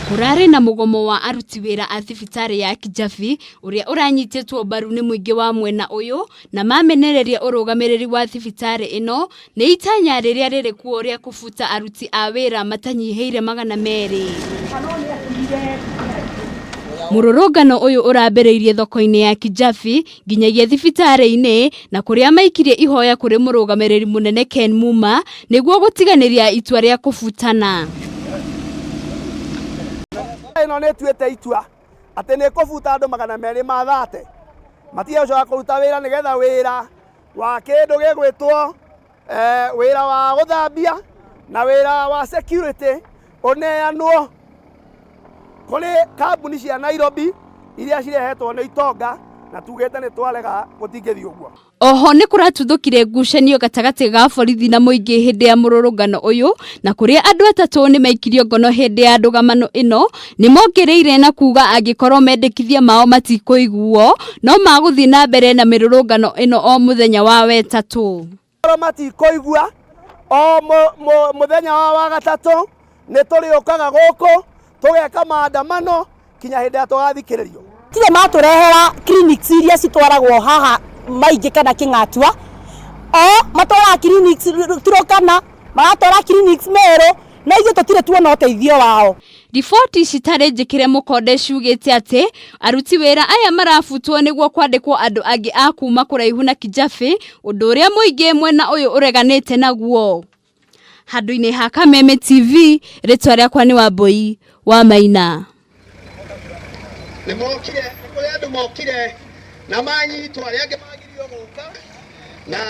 Kurare na mugomo wa aruti wira a thibitari ya Kijabe uria uranyititwo mbaru ni muingi wa mwena uyu na mamenereria urugamiriri wa thibitari ino ni itanya riria riri kuo ria kubuta aruti a wira matanyiheire 200. Mururungano uyu urabereirie thoko-ini ya Kijabe nginyagia thibitari-ini na kuria maikirie ihoya kuri murugamiriri munene Kameme niguo gutiganiria itua ria kubutana. Ino ne tuete itua ati ne kubuta andu 230 matie ucoka kuruta wira nigetha wira wa kindu gigwitwo wira wa guthambia na wira wa security uneanwo kuri kambuni cia Nairobi iria cirehetwo ni itonga na tugete ni twarega gutingithia uguo. Oho ni kuratuthukire ngucanio gatagati ga borithi na muingi hindi ya mururungano uyu na kuria andu atatu ni maikirio ngono hindi ya ndugamano ino ni mongereire na kuga angikorwo mendekithia mao matikuiguo no maguthii na mbere na mirurungano ino o muthenya wa wetatu. Matikuigua o muthenya wa gatatu ni turiukaga guku tugeka maandamano kinya hindi atugathikiririo. Tire maturehera clinics iria citwaragwo haha maingi kana kingatua matwara clinics turokana maratwara clinics mero na ithuĩ tutire tuona uteithio wao. Riboti citare njikire mukonde ciugite ati aruti wira aya marabutwo niguo kwandikwo andu angi a kuuma kuraihu na Kijabe undu uria muingi mwena uyu ureganite naguo. Handu-ini ha Kameme TV ritwa riakwa ni Wambui wa Maina. Nimokire kuri andu mokire na manyitwa aria angi magirio guka na